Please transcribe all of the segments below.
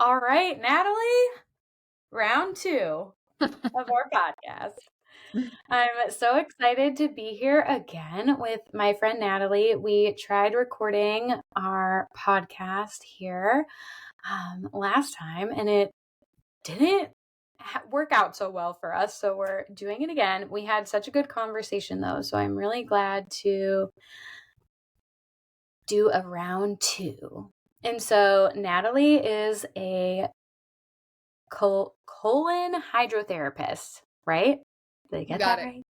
All right, Natalie, round two of our podcast. I'm so excited to be here again with my friend Natalie. We tried recording our podcast here last time, and it didn't work out so well for us. So we're doing it again. We had such a good conversation, though. So I'm really glad to do a round two. And so Natalie is a colon hydrotherapist, right? Did I get Got that it. right?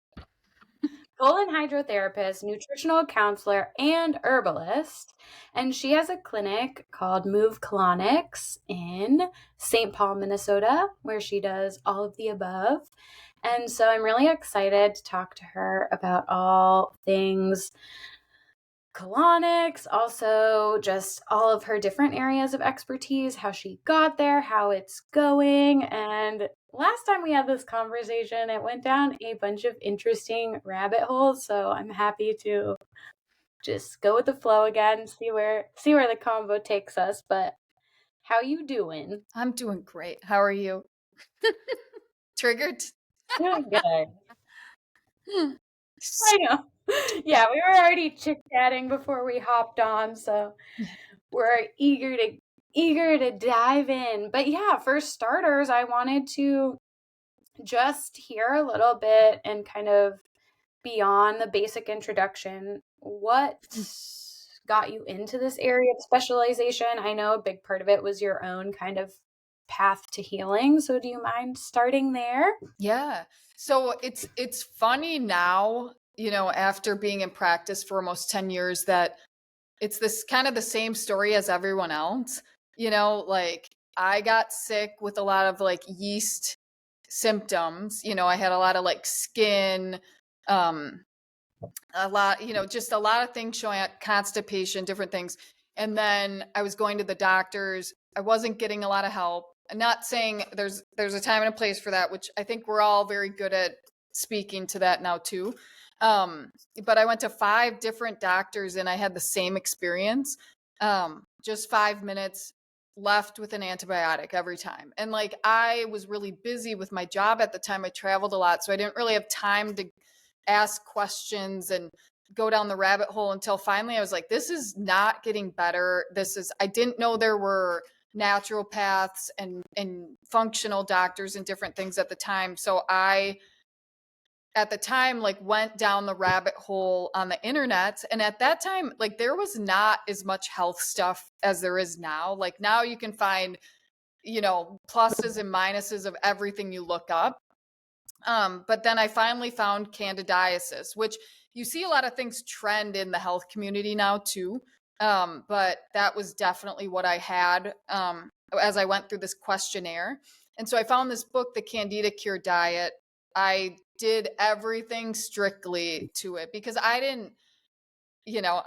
Colon hydrotherapist, nutritional counselor, and herbalist. And she has a clinic called Move Colonics in St. Paul, Minnesota, where she does all of the above. And so I'm really excited to talk to her about all things colonics, also just all of her different areas of expertise, how she got there, how it's going. And last time we had this conversation, it went down a bunch of interesting rabbit holes. So I'm happy to just go with the flow again, see where the combo takes us. But how you doing? I'm doing great. How are you? Triggered? Doing good. I know. Yeah, we were already chit-chatting before we hopped on, so we're eager to dive in. But yeah, for starters, I wanted to just hear a little bit and kind of beyond the basic introduction, what got you into this area of specialization? I know a big part of it was your own kind of path to healing. So do you mind starting there? Yeah. So it's funny now, after being in practice for almost 10 years that it's this kind of the same story as everyone else. Like I got sick with a lot of like yeast symptoms. I had a lot of like skin, um, a lot, just a lot of things showing up, constipation, different things. And then I was going to the doctors. I wasn't getting a lot of help. I'm not saying there's a time and a place for that, which I think we're all very good at speaking to that now too. But I went to 5 different doctors and I had the same experience. Just 5 minutes left with an antibiotic every time. And like I was really busy with my job at the time. I traveled a lot, so I didn't really have time to ask questions and go down the rabbit hole until finally I was like, this is not getting better. I didn't know there were naturopaths and functional doctors and different things at the time. So I, at the time, like went down the rabbit hole on the internet. And at that time, like there was not as much health stuff as there is now. Like now you can find, pluses and minuses of everything you look up. But then I finally found candidiasis, which you see a lot of things trend in the health community now too. But that was definitely what I had as I went through this questionnaire. And so I found this book, The Candida Cure Diet. I did everything strictly to it because I didn't,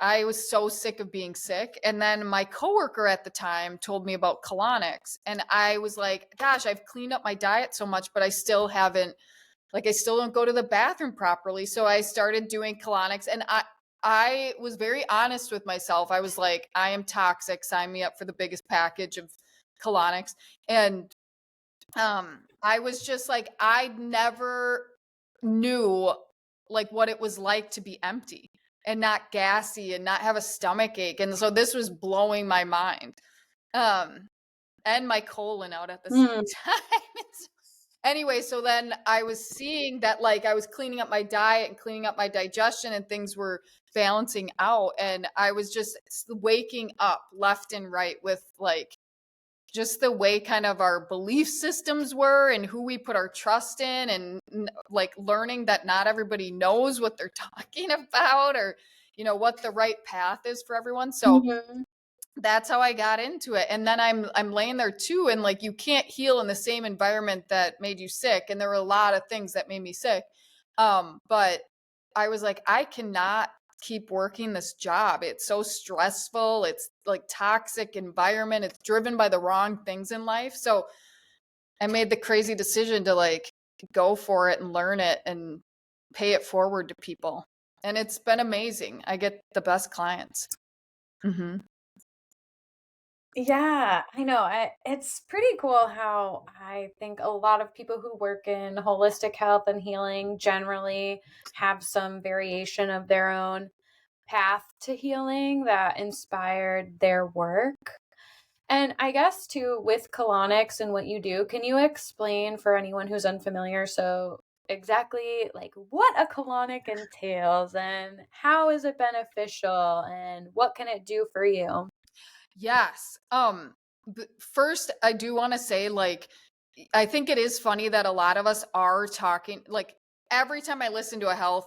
I was so sick of being sick. And then my coworker at the time told me about colonics. And I was like, gosh, I've cleaned up my diet so much, but I still haven't, like I still don't go to the bathroom properly. So I started doing colonics and I was very honest with myself. I was like, I am toxic. Sign me up for the biggest package of colonics. And I was just like, I never knew like what it was like to be empty and not gassy and not have a stomach ache. And so this was blowing my mind. And my colon out at the same Hmm. time. Anyway, so then I was seeing that like I was cleaning up my diet and cleaning up my digestion and things were balancing out. And I was just waking up left and right with like just the way kind of our belief systems were and who we put our trust in and like learning that not everybody knows what they're talking about or, what the right path is for everyone. So Mhm. that's how I got into it. And then I'm laying there too, and like you can't heal in the same environment that made you sick. And there were a lot of things that made me sick. But I was like, I cannot keep working this job. It's so stressful. It's like toxic environment. It's driven by the wrong things in life. So I made the crazy decision to like go for it and learn it and pay it forward to people. And it's been amazing. I get the best clients. Mm-hmm. Yeah, I know. It's pretty cool how I think a lot of people who work in holistic health and healing generally have some variation of their own path to healing that inspired their work. And I guess too, with colonics and what you do, can you explain for anyone who's unfamiliar, so exactly like what a colonic entails and how is it beneficial and what can it do for you? Yes. First, I do want to say, like, I think it is funny that a lot of us are talking, like, every time I listen to a health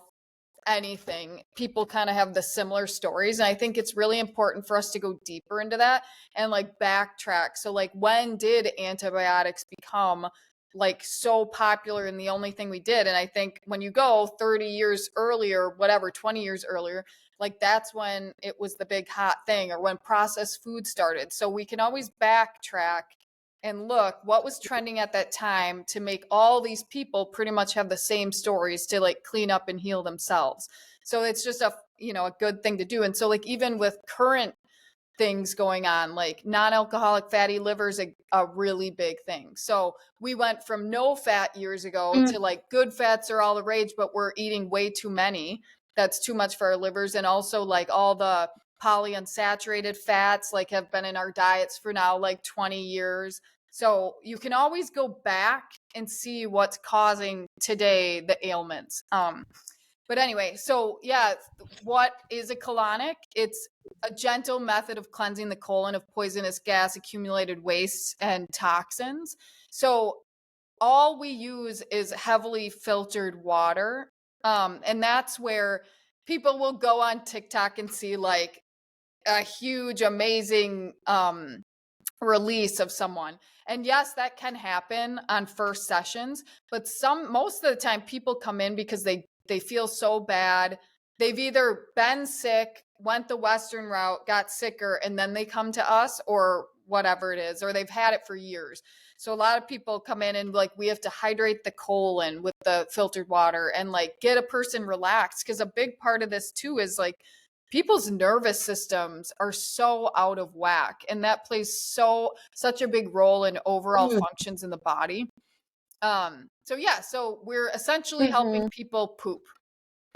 anything, people kind of have the similar stories. And I think it's really important for us to go deeper into that and like backtrack. So, like, when did antibiotics become like so popular and the only thing we did? And I think when you go 30 years earlier, whatever, 20 years earlier, like that's when it was the big hot thing, or when processed food started. So we can always backtrack and look what was trending at that time to make all these people pretty much have the same stories to like clean up and heal themselves. So it's just a good thing to do. And so like even with current things going on, like non-alcoholic fatty liver is a really big thing. So we went from no fat years ago Mm. to like good fats are all the rage, but we're eating way too many. That's too much for our livers. And also like all the polyunsaturated fats like have been in our diets for now like 20 years. So you can always go back and see what's causing today the ailments. But anyway, so yeah, what is a colonic? It's a gentle method of cleansing the colon of poisonous gas, accumulated waste, and toxins. So all we use is heavily filtered water. And that's where people will go on TikTok and see like a huge, amazing release of someone. And yes, that can happen on first sessions, but most of the time people come in because they feel so bad. They've either been sick, went the western route, got sicker, and then they come to us, or whatever it is, or they've had it for years. So a lot of people come in and like we have to hydrate the colon with the filtered water and like get a person relaxed, because a big part of this too is like people's nervous systems are so out of whack, and that plays such a big role in overall Mm. functions in the body. So yeah, so we're essentially helping Mhm. people poop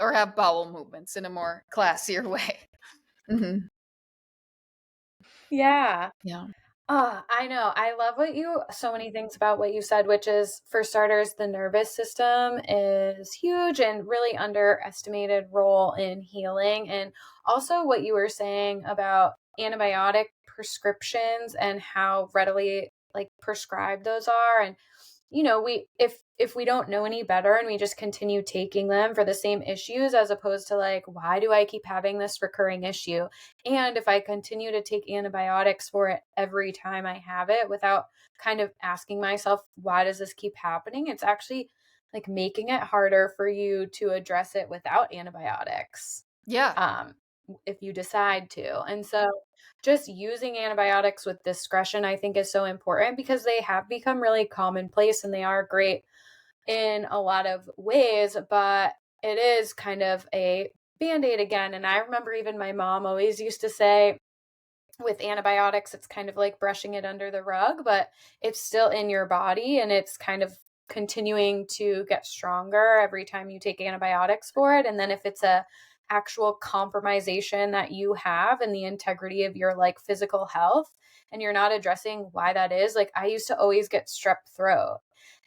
or have bowel movements in a more classier way. Hmm. Yeah. Yeah. I know. I love so many things about what you said, which is for starters, the nervous system is huge and really underestimated role in healing. And also what you were saying about antibiotic prescriptions and how readily like prescribed those are. And we if we don't know any better and we just continue taking them for the same issues, as opposed to like, why do I keep having this recurring issue? And if I continue to take antibiotics for it every time I have it without kind of asking myself, why does this keep happening? It's actually like making it harder for you to address it without antibiotics. Yeah. Um, if you decide to. And so just using antibiotics with discretion, I think, is so important because they have become really commonplace and they are great in a lot of ways, but it is kind of a band-aid again. And I remember even my mom always used to say with antibiotics, it's kind of like brushing it under the rug, but it's still in your body and it's kind of continuing to get stronger every time you take antibiotics for it. And then if it's a actual compromisation that you have in the integrity of your like physical health and you're not addressing why that is, like I used to always get strep throat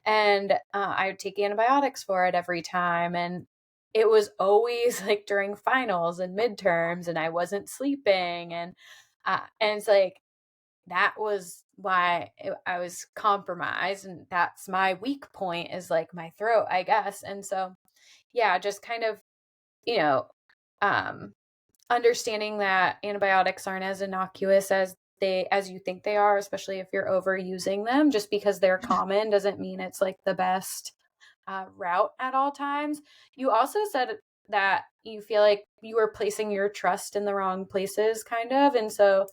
and I would take antibiotics for it every time, and it was always like during finals and midterms and I wasn't sleeping, and it's like that was why I was compromised, and that's my weak point is like my throat, I guess. And so, yeah, just kind of, you know, um, understanding that antibiotics aren't as innocuous as you think they are, especially if you're overusing them. Just because they're common doesn't mean it's like the best route at all times. You also said that you feel like you were placing your trust in the wrong places, kind of, and so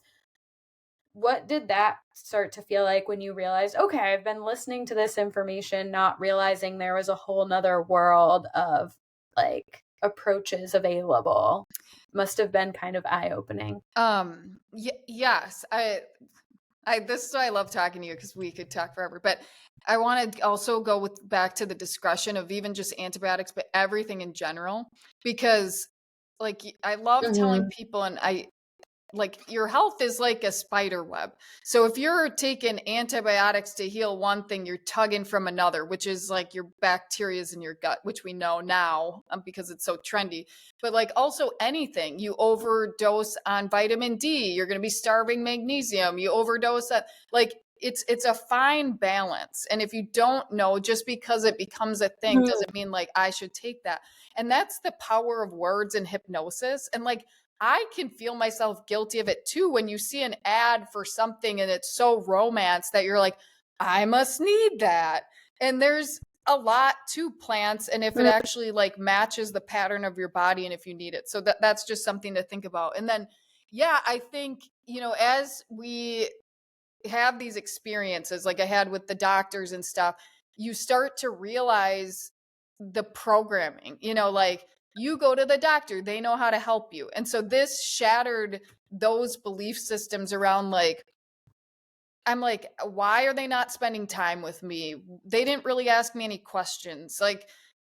what did that start to feel like when you realized, okay, I've been listening to this information, not realizing there was a whole nother world of like approaches available? Must have been kind of eye opening. Yes. This is why I love talking to you, because we could talk forever. But I want to also go back to the discussion of even just antibiotics, but everything in general, because like I love telling Mhm. people, and like your health is like a spider web. So if you're taking antibiotics to heal one thing, you're tugging from another, which is like your bacteria's in your gut, which we know now because it's so trendy. But like also anything, you overdose on vitamin D, you're going to be starving magnesium. You overdose that, like it's a fine balance. And if you don't know, just because it becomes a thing Mhm. doesn't mean like I should take that. And that's the power of words and hypnosis. And like I can feel myself guilty of it too when you see an ad for something and it's so romance that you're like, I must need that. And there's a lot to plants, and if it actually like matches the pattern of your body and if you need it. So that's just something to think about. And then yeah, I think, as we have these experiences like I had with the doctors and stuff, you start to realize the programming, like you go to the doctor, they know how to help you. And so this shattered those belief systems around like, I'm like, why are they not spending time with me? They didn't really ask me any questions. Like,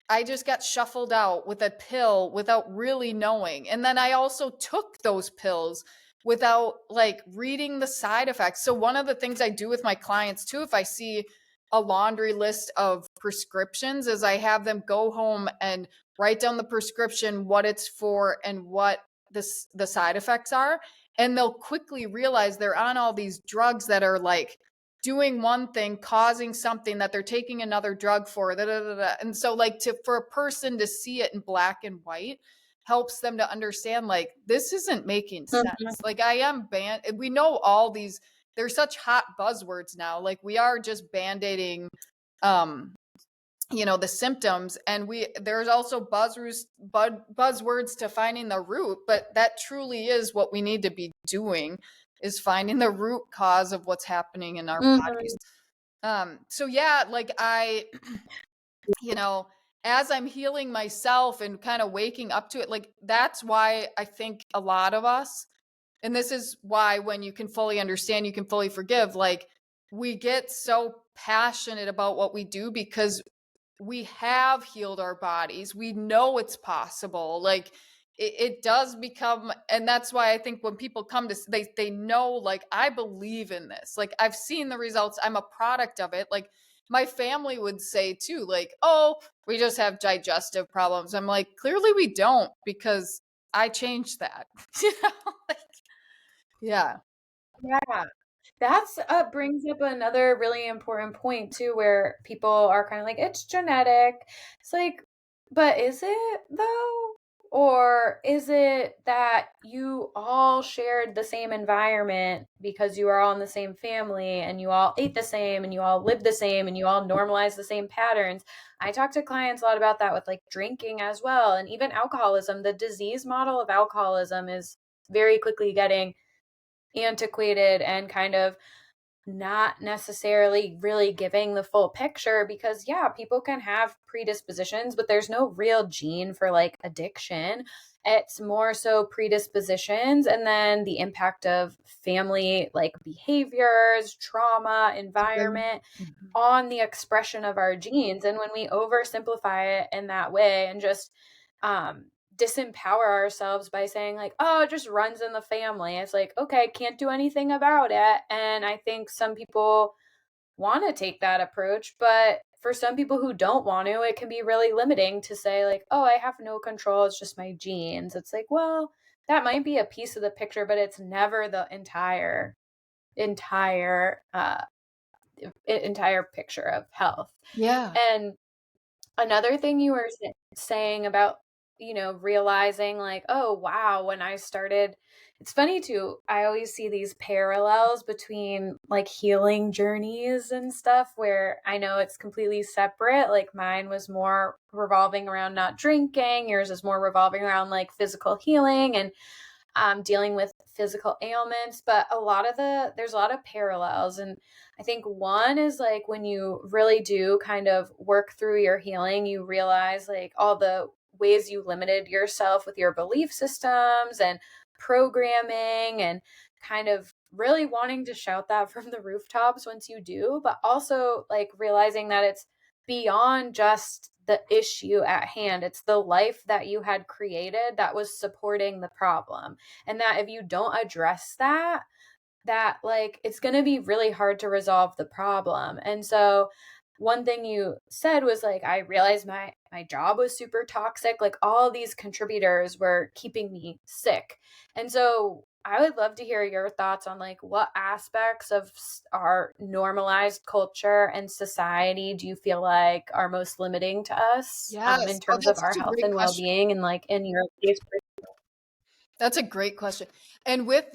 I just got shuffled out with a pill without really knowing. And then I also took those pills without like reading the side effects. So, one of the things I do with my clients too, if I see a laundry list of prescriptions, is I have them go home and write down the prescription, what it's for, and what the side effects are. And they'll quickly realize they're on all these drugs that are like doing one thing, causing something that they're taking another drug for. Da, da, da, da. And so like for a person to see it in black and white helps them to understand like this isn't making Mhm. sense. Like I am we know all these, they're such hot buzzwords now. Like we are just band-aiding um the symptoms, and there's also buzzwords to finding the root, but that truly is what we need to be doing, is finding the root cause of what's happening in our bodies. Mhm. So yeah, like I you know as I'm healing myself and kind of waking up to it, like that's why I think a lot of us, and this is why when you can fully understand, you can fully forgive, like we get so passionate about what we do because we have healed our bodies. We know it's possible. Like it does become, and that's why I think when people come to, they know, like, I believe in this. Like I've seen the results. I'm a product of it. Like my family would say too, like, oh, we just have digestive problems. I'm like, clearly we don't, because I changed that. Like, yeah. Yeah. That's brings up another really important point too, where people are kind of like, it's genetic. It's like, but is it though? Or is it that you all shared the same environment because you are all in the same family and you all ate the same and you all lived the same and you all normalized the same patterns? I talk to clients a lot about that with like drinking as well. And even alcoholism, the disease model of alcoholism is very quickly getting antiquated and kind of not necessarily really giving the full picture, because yeah, people can have predispositions, but there's no real gene for like addiction. It's more so predispositions and then the impact of family like behaviors, trauma, environment Mhm. on the expression of our genes. And when we oversimplify it in that way and just um disempower ourselves by saying like, oh, it just runs in the family, it's like, okay, can't do anything about it. And I think some people want to take that approach, but for some people who don't want to, it can be really limiting to say like, oh, I have no control, it's just my genes. It's like, well, that might be a piece of the picture, but it's never the entire picture of health. Yeah. And another thing you were saying about, realizing like, oh, wow, when I started, it's funny too. I always see these parallels between like healing journeys and stuff where I know it's completely separate. Like mine was more revolving around not drinking, yours is more revolving around like physical healing and dealing with physical ailments. But there's a lot of parallels. And I think one is like when you really do kind of work through your healing, you realize like all the ways you limited yourself with your belief systems and programming and kind of really wanting to shout that from the rooftops once you do, but also like realizing that it's beyond just the issue at hand. It's the life that you had created that was supporting the problem. And that if you don't address that like it's going to be really hard to resolve the problem. And so one thing you said was like I realized my job was super toxic, like all these contributors were keeping me sick. And so I would love to hear your thoughts on like what aspects of our normalized culture and society do you feel like are most limiting to us in Yes. Oh, terms of that's our such a health great and question. well-being and like in your case? That's a great question. And with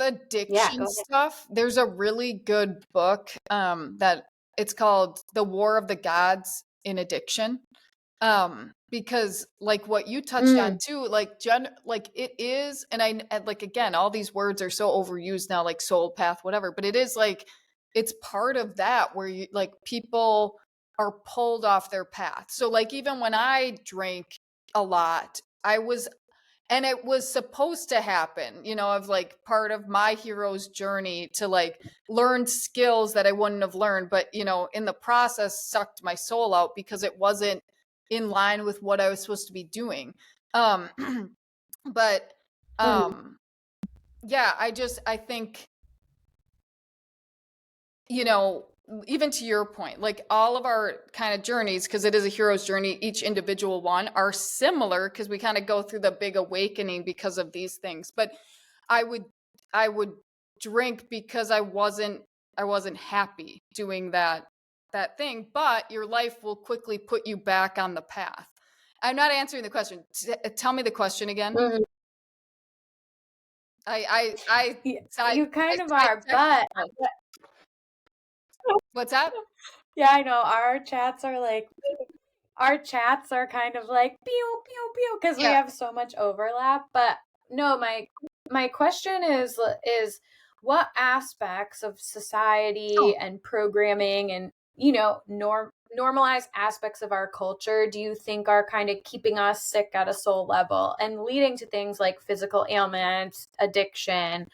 Yeah, addiction go ahead. stuff, there's a really good book that it's called The War of the Gods in Addiction. Because like what you touched on Mm, too, like it is, and like again, all these words are so overused now, like soul path, whatever, but it is like it's part of that where you like people are pulled off their path. So like even when I drank a lot, I was and it was supposed to happen, of like part of my hero's journey to like learn skills that I wouldn't have learned, but in the process sucked my soul out because it wasn't in line with what I was supposed to be doing. Um but mm, um yeah, I think you know, even to your point, like all of our kind of journeys, because it is a hero's journey, each individual one are similar because we kind of go through the big awakening because of these things. But I would, I would drink because I wasn't happy doing that thing. But your life will quickly put you back on the path. I'm not answering the question. Tell me the question again. mm. Yeah, I you kind of are, sidetracked but myself. What's that? yeah, I know our chats are kind of like pew pew pew because we Yeah. have so much overlap. But no, my question is what aspects of society Oh, and programming and normalized aspects of our culture do you think are kind of keeping us sick at a soul level and leading to things like physical ailments, addiction?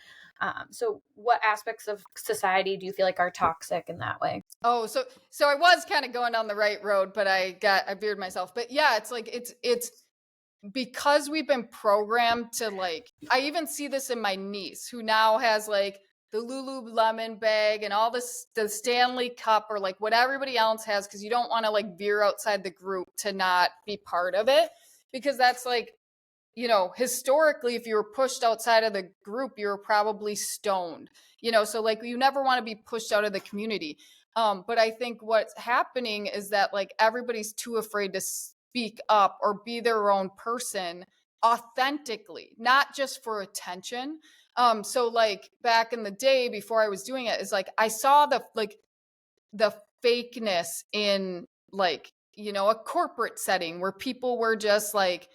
So what aspects of society do you feel like are toxic in that way? Oh, so I was kind of going down the right road, but I veered myself. But yeah, it's like it's because we've been programmed to like I even see this in my niece who now has like the Lululemon bag and all this the Stanley cup or like what everybody else has because you don't want to like veer outside the group to not be part of it because that's like historically, if you were pushed outside of the group, you were probably stoned, so like you never want to be pushed out of the community. But I think what's happening is that like everybody's too afraid to speak up or be their own person authentically, not just for attention. So like back in the day before I was doing it, is like I saw the fakeness in like a corporate setting where people were just like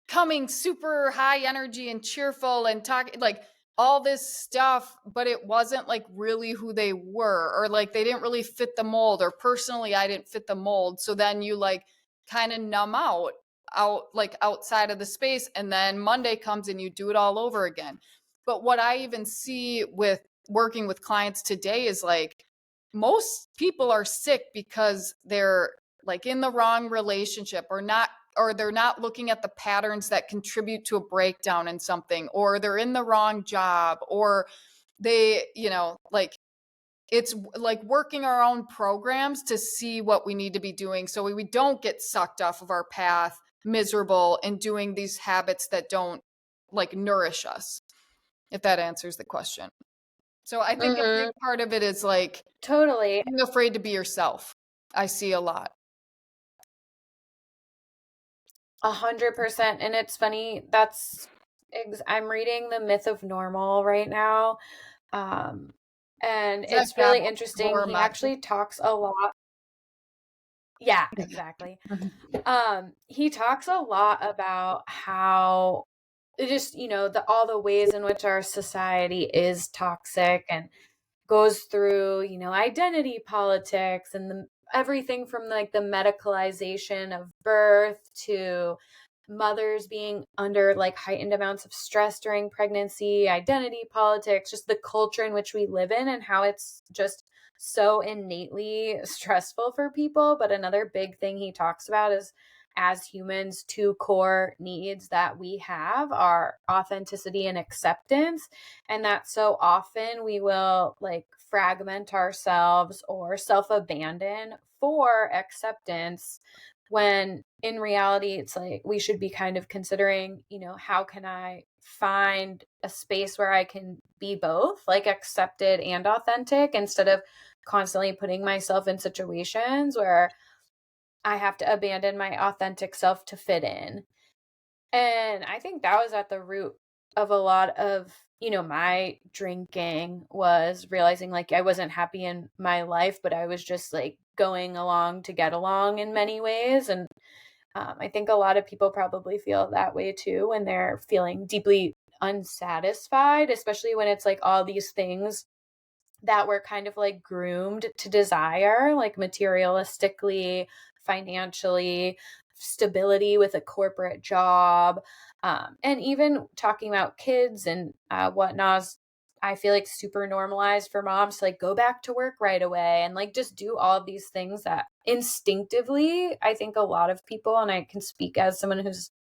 coming super high energy and cheerful and talking like all this stuff but it wasn't like really who they were or like they didn't really fit the mold or personally I didn't fit the mold so then you like kind of numb out like outside of the space and then Monday comes and you do it all over again. But what I even see with working with clients today is like most people are sick because they're like in the wrong relationship or they're not looking at the patterns that contribute to a breakdown in something or they're in the wrong job or they like it's like working our own programs to see what we need to be doing so we don't get sucked off of our path miserable and doing these habits that don't like nourish us, if that answers the question. So I think a big Mm-hmm. part of it is like Totally. being afraid to be yourself. I see a lot. 100%. And it's funny, I'm reading The Myth of Normal right now. Um, and Is that it's really interesting. Gabor He Mate? actually talks a lot. Yeah, exactly. He talks a lot about how it just, all the ways in which our society is toxic and goes through, identity politics and everything from like the medicalization of birth to mothers being under like heightened amounts of stress during pregnancy, identity politics, just the culture in which we live in and how it's just so innately stressful for people. But another big thing he talks about is, as humans, two core needs that we have are authenticity and acceptance. And that so often we will like fragment ourselves or self abandon for acceptance, when in reality it's like we should be kind of considering, how can I find a space where I can be both like accepted and authentic, instead of constantly putting myself in situations where I have to abandon my authentic self to fit in. And I think that was at the root of a lot of, my drinking, was realizing like I wasn't happy in my life, but I was just like going along to get along in many ways. And I think a lot of people probably feel that way too when they're feeling deeply unsatisfied, especially when it's like all these things that we're kind of like groomed to desire, like materialistically, financially, stability with a corporate job, and even talking about kids and whatnot. I feel like super normalized for moms to like go back to work right away and like just do all of these things that instinctively, I think a lot of people, and I can speak as someone who's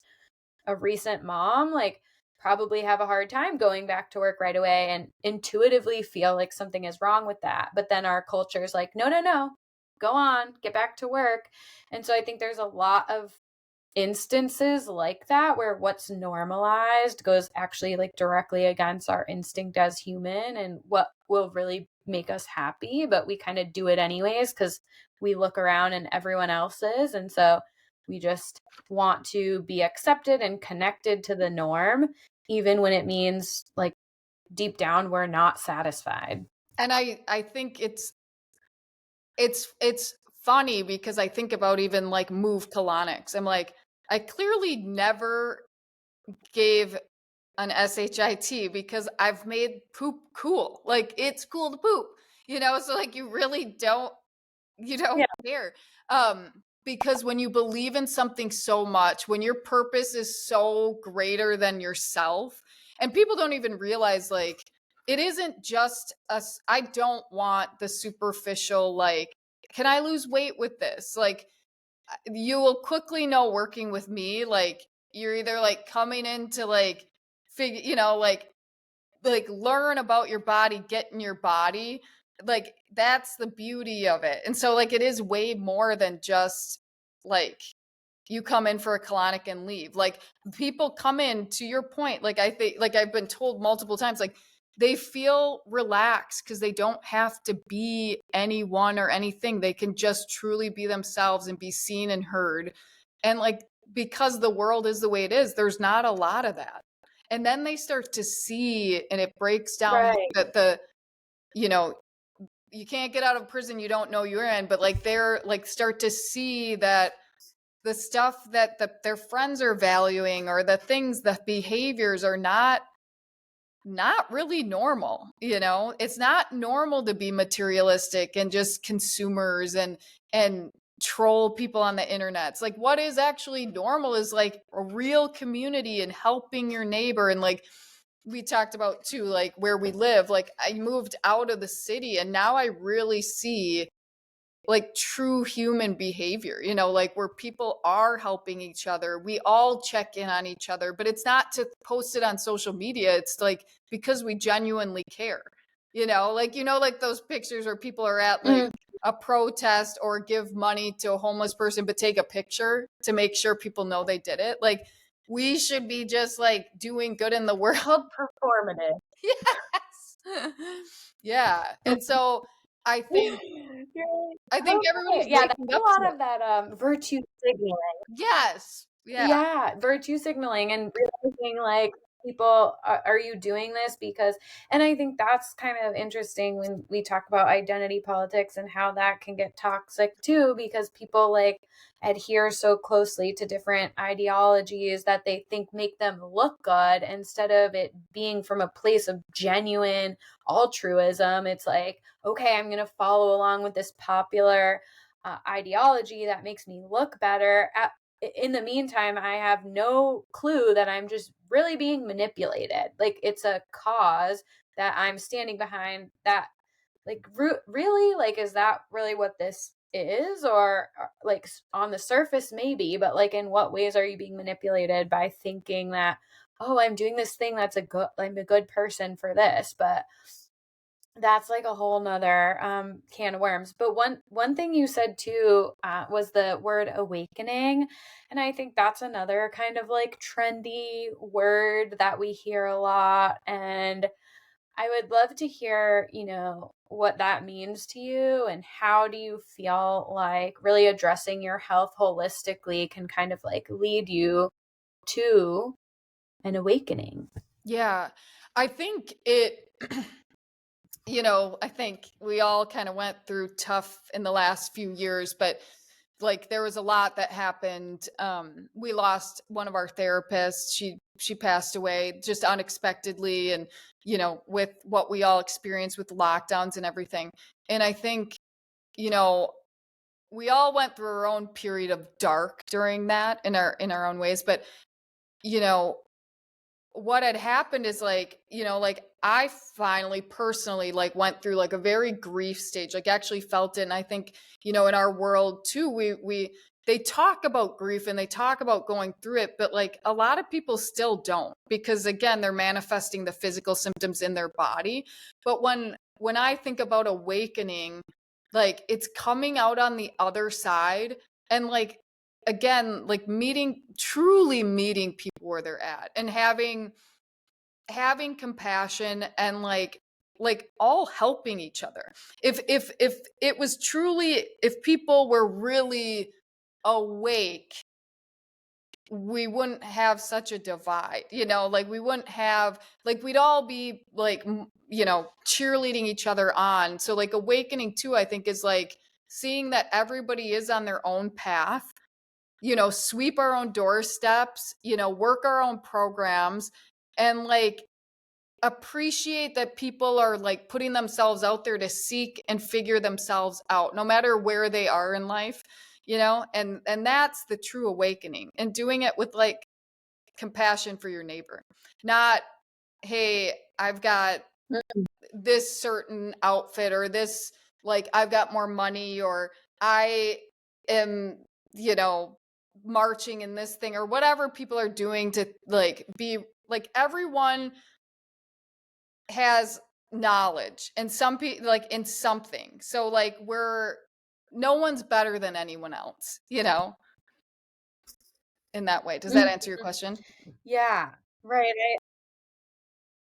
a recent mom, like probably have a hard time going back to work right away and intuitively feel like something is wrong with that. But then our culture is like, no, no, no, go on, get back to work. And so I think there's a lot of instances like that where what's normalized goes actually like directly against our instinct as human and what will really make us happy, but we kind of do it anyways because we look around and everyone else is, and so we just want to be accepted and connected to the norm, even when it means like deep down we're not satisfied. And I think it's funny because I think about even like Move Colonics. I'm like, I clearly never gave an SHIT because I've made poop cool. Like it's cool to poop, so like you really don't Yeah. care. Because when you believe in something so much, when your purpose is so greater than yourself, and people don't even realize like it isn't just us. I don't want the superficial, like, can I lose weight with this? Like, you will quickly know working with me, like, you're either like coming in to like figure, like learn about your body, get in your body. Like that's the beauty of it. And so like it is way more than just like you come in for a colonic and leave. Like people come in, to your point, like I think, like I've been told multiple times, like they feel relaxed because they don't have to be anyone or anything. They can just truly be themselves and be seen and heard. And like because the world is the way it is, there's not a lot of that. And then they start to see, and it breaks down Right. that the, you know, you can't get out of prison you don't know you're in, but like they're like start to see that the stuff that their friends are valuing, or the things, the behaviors are not really normal. It's not normal to be materialistic and just consumers and troll people on the internet. It's like what is actually normal is like a real community and helping your neighbor. And like we talked about too, like where we live, like I moved out of the city and now I really see like true human behavior, like where people are helping each other. We all check in on each other, but it's not to post it on social media. It's like because we genuinely care, like those pictures where people are at like Mm. a protest or give money to a homeless person, but take a picture to make sure people know they did it. Like we should be just like doing good in the world. Called performative. Yes. Yeah. And so I think You're I think everybody's okay. Yeah, waking that's a up to lot it. of that virtue signaling. Yes. Yeah. Yeah, virtue signaling and realizing like people are you doing this because, and I think that's kind of interesting when we talk about identity politics and how that can get toxic too, because people like adhere so closely to different ideologies that they think make them look good, instead of it being from a place of genuine altruism. It's like, okay, I'm going to follow along with this popular ideology that makes me look better in the meantime, I have no clue that I'm just really being manipulated. Like it's a cause that I'm standing behind that like really like is that really what this is or like on the surface maybe, but like in what ways are you being manipulated by thinking that oh, I'm doing this thing that's I'm a good person for this, but that's like a whole nother can of worms. But one thing you said too was the word awakening, and I think that's another kind of like trendy word that we hear a lot. And I would love to hear, what that means to you and how do you feel like really addressing your health holistically can kind of like lead you to an awakening. Yeah. I think I think we all kind of went through tough in the last few years, but like there was a lot that happened. We lost one of our therapists. She passed away just unexpectedly, and with what we all experienced with lockdowns and everything. And I think you know we all went through our own period of dark during that in our own ways, but you know what had happened is like I finally personally like went through like a very grief stage, like actually felt it. And I think in our world too, we they talk about grief and they talk about going through it, but like a lot of people still don't, because again they're manifesting the physical symptoms in their body. But when I think about awakening, like it's coming out on the other side, and like again, like truly meeting people where they're at, and having compassion, and like all helping each other. If it was truly, if people were really awake, we wouldn't have such a divide, like we wouldn't have, like we'd all be like cheerleading each other on. So like awakening too, I think, is like seeing that everybody is on their own path, sweep our own doorsteps, work our own programs, and like appreciate that people are like putting themselves out there to seek and figure themselves out, no matter where they are in life, and that's the true awakening, and doing it with like compassion for your neighbor, not, hey, I've got this certain outfit, or this, like I've got more money, or I am, marching in this thing, or whatever people are doing to like be like, everyone has knowledge, and some people like in something. So like no one's better than anyone else, in that way. Does that answer your Mhm. question? Yeah, right.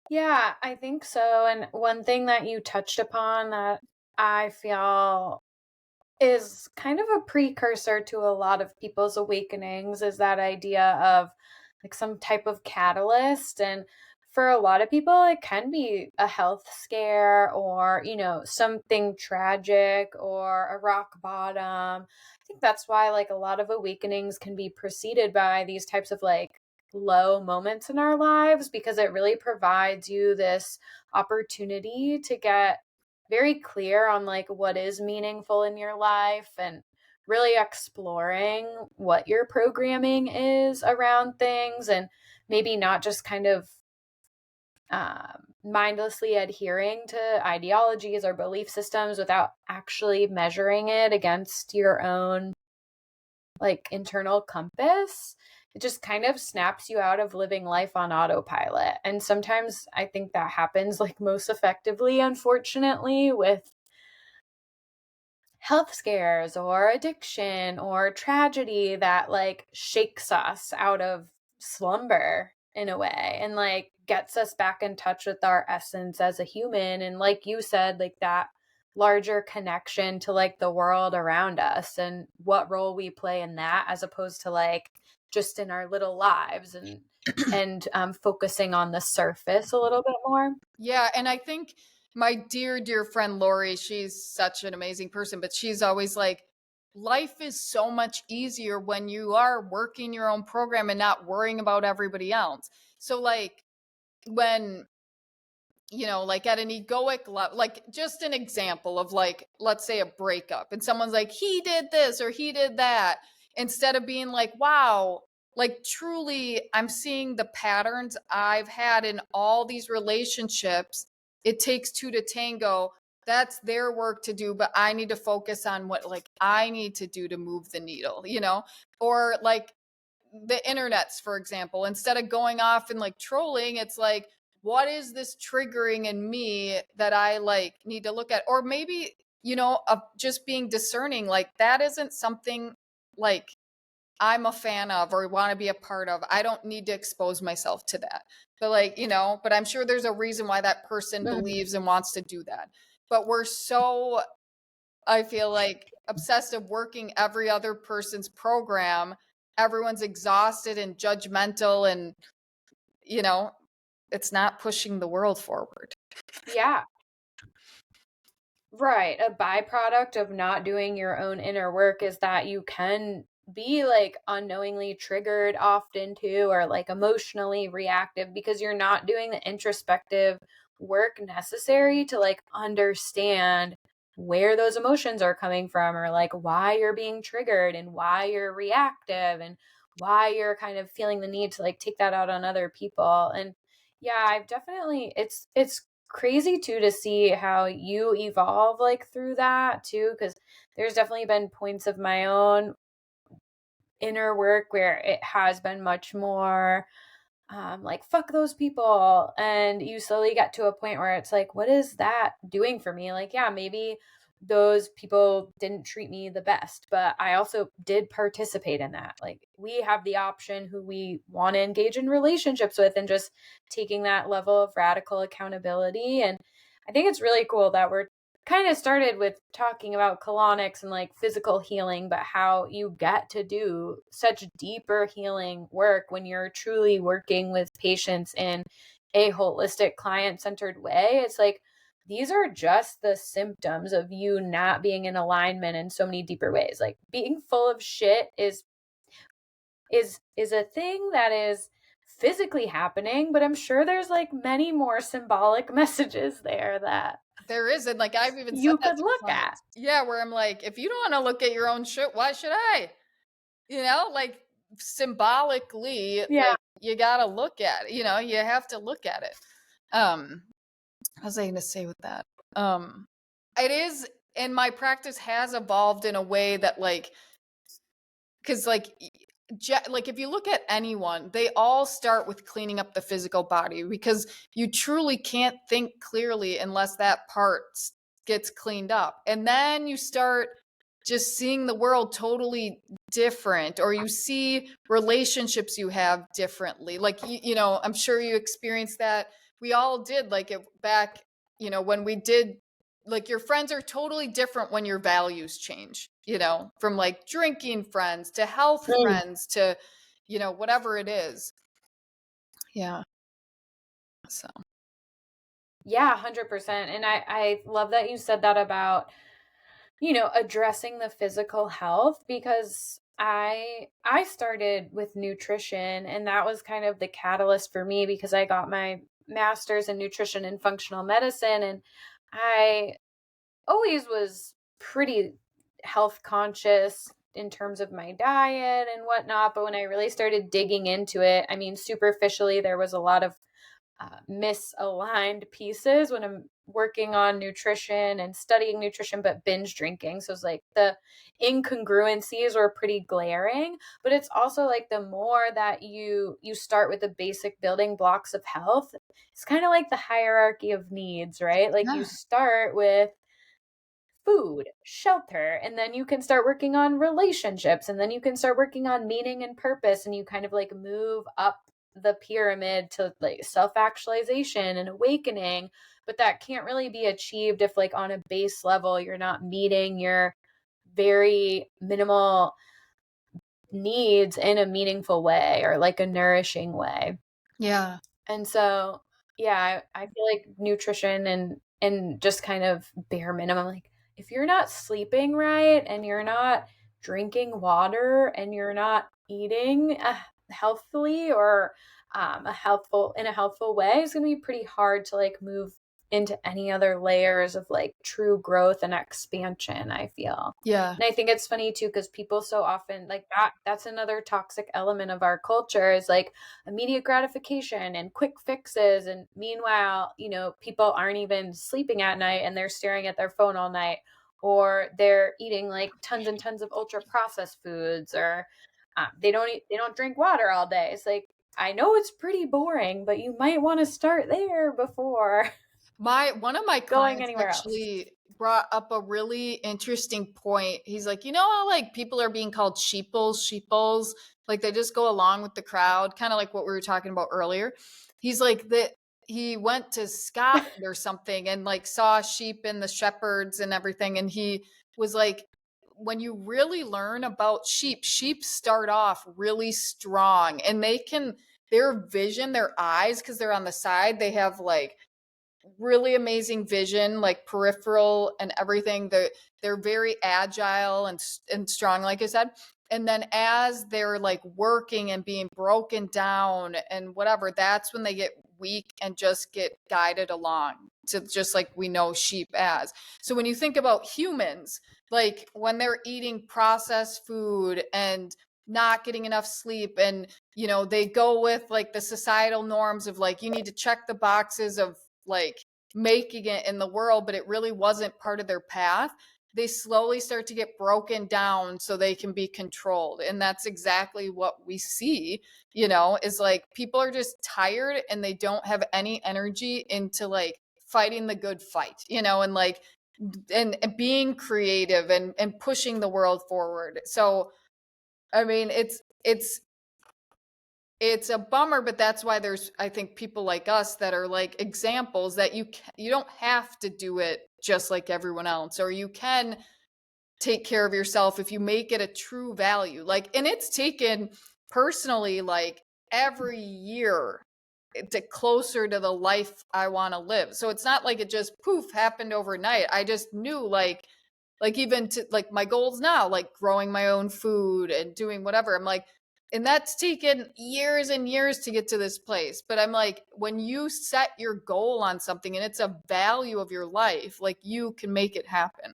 Yeah, I think so. And one thing that you touched upon that I feel is kind of a precursor to a lot of people's awakenings is that idea of like some type of catalyst. And for a lot of people, it can be a health scare or, something tragic or a rock bottom. I think that's why like a lot of awakenings can be preceded by these types of like low moments in our lives because it really provides you this opportunity to get very clear on like what is meaningful in your life and really exploring what your programming is around things and maybe not just kind of mindlessly adhering to ideologies or belief systems without actually measuring it against your own like internal compass. It just kind of snaps you out of living life on autopilot. And sometimes I think that happens like most effectively, unfortunately, with health scares or addiction or tragedy that like shakes us out of slumber in a way and like gets us back in touch with our essence as a human. And like you said, like that larger connection to like the world around us and what role we play in that as opposed to like just in our little lives and focusing on the surface a little bit more. Yeah, and I think my dear, dear friend Lori, she's such an amazing person, but she's always like, life is so much easier when you are working your own program and not worrying about everybody else. So, like, when, like at an egoic level, like just an example of like, let's say a breakup, and someone's like, he did this or he did that. instead of being like, wow, like truly I'm seeing the patterns I've had in all these relationships. It takes two to tango. That's their work to do, but I need to focus on what like I need to do to move the needle, you know? Or like the internets, for example, instead of going off and like trolling, it's like, what is this triggering in me that I like need to look at? Or maybe, you know, of just being discerning, like that isn't something like I'm a fan of or want to be a part of. I don't need to expose myself to that. But like, you know, but I'm sure there's a reason why that person Mhm. believes and wants to do that. But we're so, I feel like, obsessed of working every other person's program. Everyone's exhausted and judgmental, and, you know, it's not pushing the world forward. Yeah. Right. A byproduct of not doing your own inner work is that you can be like unknowingly triggered often too, or like emotionally reactive because you're not doing the introspective work necessary to like understand where those emotions are coming from, or like why you're being triggered and why you're reactive and why you're kind of feeling the need to like take that out on other people. And yeah, I've definitely, it's crazy too to see how you evolve like through that too, because there's definitely been points of my own inner work where it has been much more like fuck those people, and you slowly get to a point where it's like, what is that doing for me? Like, yeah, maybe those people didn't treat me the best, but I also did participate in that. Like, we have the option who we want to engage in relationships with, and just taking that level of radical accountability. And I think it's really cool that we're kind of started with talking about colonics and like physical healing, but how you get to do such deeper healing work when you're truly working with patients in a holistic client centered way. It's like, these are just the symptoms of you not being in alignment in so many deeper ways. Like, being full of shit is a thing that is physically happening, but I'm sure there's like many more symbolic messages there that There is. And like, I've even said you that could to look at. clients. Yeah. Where I'm like, if you don't want to look at your own shit, why should I? You know, like symbolically, Yeah. like you got to look at it, you know, you have to look at it. Um, what was I going to say with that? Um, it is, and my practice has evolved in a way that like, because like if you look at anyone, they all start with cleaning up the physical body, because you truly can't think clearly unless that part gets cleaned up, and then you start just seeing the world totally different, or you see relationships you have differently. Like you know, I'm sure you experienced that. We all did, like it back, you know, when we did, like your friends are totally different when your values change, you know, from like drinking friends to health Mm. friends to, you know, whatever it is. Yeah. So, Yeah, 100%. And I love that you said that about, addressing the physical health, because I started with nutrition, and that was kind of the catalyst for me, because I got my master's in nutrition and functional medicine, and I always was pretty health conscious in terms of my diet and whatnot. But when I really started digging into it, I mean, superficially, there was a lot of misaligned pieces when I'm working on nutrition and studying nutrition, but binge drinking. So it's like the incongruencies were pretty glaring, but it's also like the more that you start with the basic building blocks of health, it's kind of like the hierarchy of needs, right? Like, you yeah. start with food, shelter, and then you can start working on relationships, and then you can start working on meaning and purpose, and you kind of like move up the pyramid to like self-actualization and awakening. But that can't really be achieved if like on a base level you're not meeting your very minimal needs in a meaningful way, or like a nourishing way. Yeah. And so, yeah, I feel like nutrition and just kind of bare minimum, like, if you're not sleeping right and you're not drinking water and you're not eating healthfully, or a healthful way, it's going to be pretty hard to like move into any other layers of like true growth and expansion, I feel. Yeah. And I think it's funny too, because people so often like that's another toxic element of our culture is like immediate gratification and quick fixes. And meanwhile, people aren't even sleeping at night and they're staring at their phone all night, or they're eating like tons and tons of ultra processed foods, or they don't drink water all day. It's like, I know it's pretty boring, but you might want to start there before One of my going clients anywhere else. actually brought up a really interesting point. He's like, you know how like people are being called sheeples, like they just go along with the crowd, kind of like what we were talking about earlier. He's like that he went to Scotland or something and like saw sheep and the shepherds and everything, and he was like, when you really learn about sheep start off really strong, and their vision, their eyes, because they're on the side, they have like really amazing vision, like peripheral and everything. They're very agile and strong, like I said. And then as they're like working and being broken down and whatever, that's when they get weak and just get guided along to just like we know sheep as. So when you think about humans, like when they're eating processed food and not getting enough sleep, and they go with like the societal norms of like you need to check the boxes of like making it in the world, but it really wasn't part of their path, they slowly start to get broken down so they can be controlled. And that's exactly what we see, is like people are just tired and they don't have any energy into like fighting the good fight, and like and being creative and pushing the world forward. So I mean, it's a bummer, but that's why there's, I think, people like us that are like examples that you don't have to do it just like everyone else, or you can take care of yourself if you make it a true value. Like, and it's taken personally like every year to closer to the life I want to live. So it's not like it just poof happened overnight. I just knew like even to like my goals now, like growing my own food and doing whatever. I'm like, and that's taken years and years to get to this place. But I'm like, when you set your goal on something and it's a value of your life, like you can make it happen.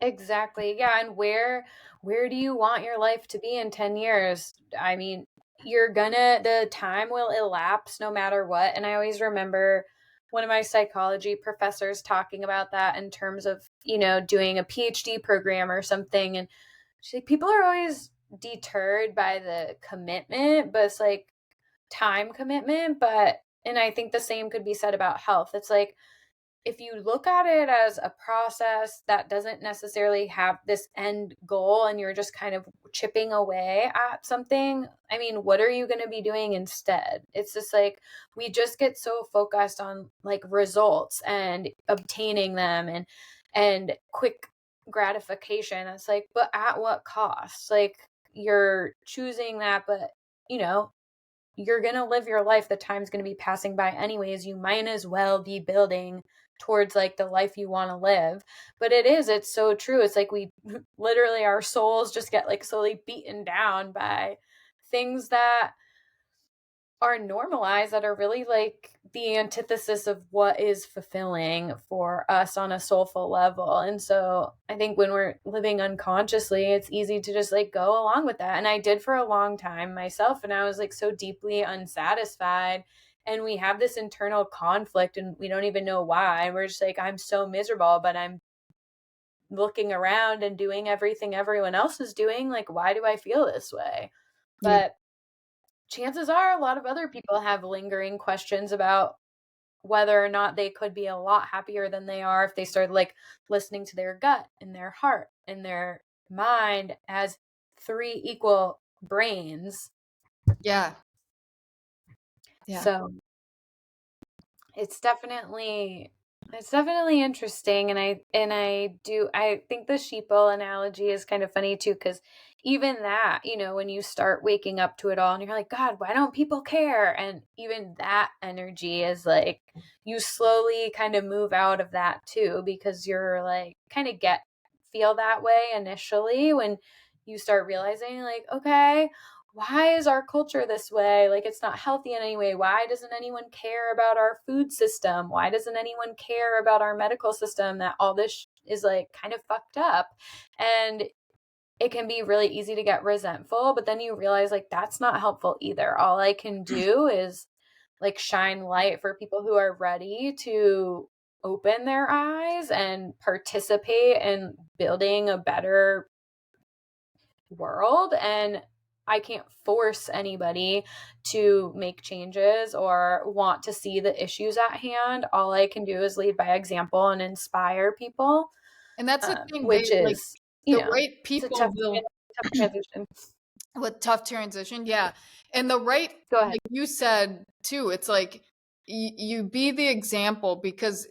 Exactly. Yeah. And where do you want your life to be in 10 years? I mean, the time will elapse no matter what. And I always remember one of my psychology professors talking about that in terms of, doing a PhD program or something. And she's like, people are always deterred by the commitment, but it's like time commitment. And I think the same could be said about health. It's like, if you look at it as a process that doesn't necessarily have this end goal and you're just kind of chipping away at something, I mean, what are you going to be doing instead? It's just like we just get so focused on like results and obtaining them and quick gratification. It's like, but at what cost? Like you're choosing that, but you know, you're going to live your life. The time's going to be passing by anyways. You might as well be building towards like the life you want to live. But it's so true. It's like we literally, our souls just get like slowly beaten down by things that are normalized, that are really like the antithesis of what is fulfilling for us on a soulful level. And so I think when we're living unconsciously, it's easy to just like go along with that. And I did for a long time myself. And I was like so deeply unsatisfied. And we have this internal conflict and we don't even know why. And we're just like, I'm so miserable, but I'm looking around and doing everything everyone else is doing. Like, why do I feel this way? Yeah. But chances are a lot of other people have lingering questions about whether or not they could be a lot happier than they are if they started like listening to their gut and their heart and their mind as three equal brains. Yeah. Yeah. So it's definitely interesting. And I think the sheeple analogy is kind of funny too, because even that, when you start waking up to it all and you're like, God, why don't people care? And even that energy is like you slowly kind of move out of that too, because you're like kind of feel that way initially when you start realizing like, okay, why is our culture this way? Like, it's not healthy in any way. Why doesn't anyone care about our food system? Why doesn't anyone care about our medical system, that all this is like kind of fucked up? And it can be really easy to get resentful, but then you realize like that's not helpful either. All I can do is like shine light for people who are ready to open their eyes and participate in building a better world. And I can't force anybody to make changes or want to see the issues at hand. All I can do is lead by example and inspire people, And that's the thing, they which like is, the right it's a people will tough transition. with tough transition, yeah. And the right, Go ahead. like you said too, it's like you be the example, because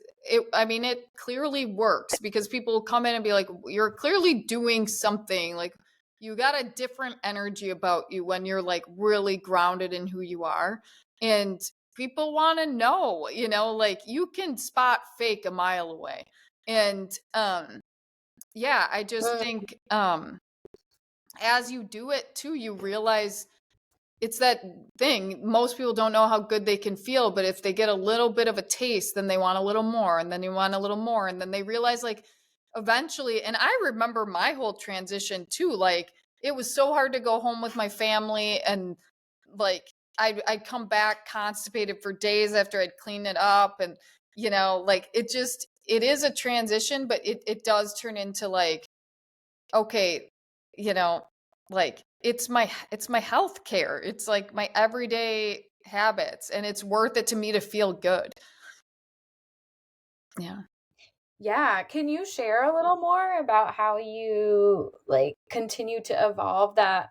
I mean, it clearly works, because people will come in and be like, you're clearly doing something. Like, you got a different energy about you when you're like really grounded in who you are. And people want to know, like, you can spot fake a mile away. And yeah, I just Mm, think as you do it too, you realize it's that thing. Most people don't know how good they can feel, but if they get a little bit of a taste, then they want a little more, and then they want a little more, and then they realize, like, eventually. And I remember my whole transition too. Like, it was so hard to go home with my family, and like I'd come back constipated for days after I'd cleaned it up, and like, it is a transition, but it does turn into like, okay, you know, like, it's my health care. It's like my everyday habits, and it's worth it to me to feel good. Yeah. yeah. Can you share a little more about how you like continue to evolve that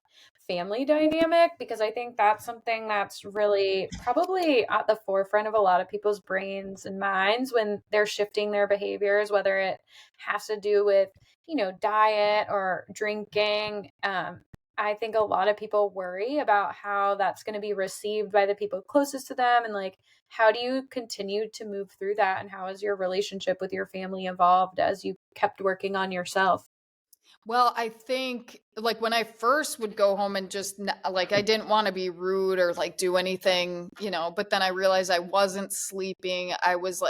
family dynamic? Because I think that's something that's really probably at the forefront of a lot of people's brains and minds when they're shifting their behaviors, whether it has to do with, diet or drinking. I think a lot of people worry about how that's going to be received by the people closest to them. And like, how do you continue to move through that? And how has your relationship with your family evolved as you kept working on yourself? Well, I think, like, when I first would go home and just like, I didn't want to be rude or like do anything, but then I realized I wasn't sleeping. I was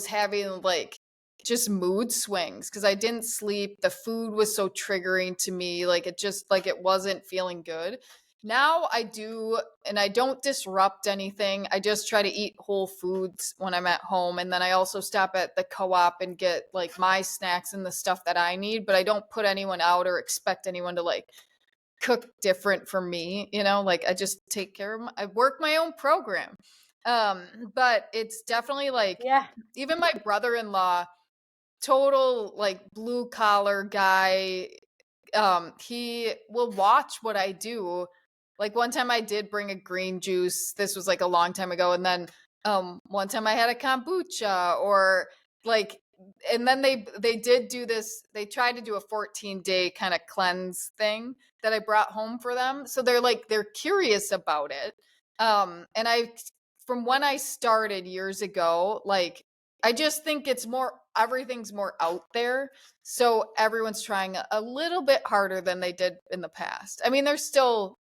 having like just mood swings because I didn't sleep. The food was so triggering to me. Like, it wasn't feeling good. Now I do, and I don't disrupt anything. I just try to eat whole foods when I'm at home. And then I also stop at the co op and get like my snacks and the stuff that I need, but I don't put anyone out or expect anyone to like cook different for me. Like, I just take care of I work my own program. Um, but it's definitely like, Yeah. even my brother-in-law, total like blue collar guy, he will watch what I do. Like, one time I did bring a green juice. This was like a long time ago. And then one time I had a kombucha, or like, and then they did do this. They tried to do a 14-day kind of cleanse thing that I brought home for them. So they're curious about it. And from when I started years ago, like, I just think everything's more out there. So everyone's trying a little bit harder than they did in the past. I mean, there's still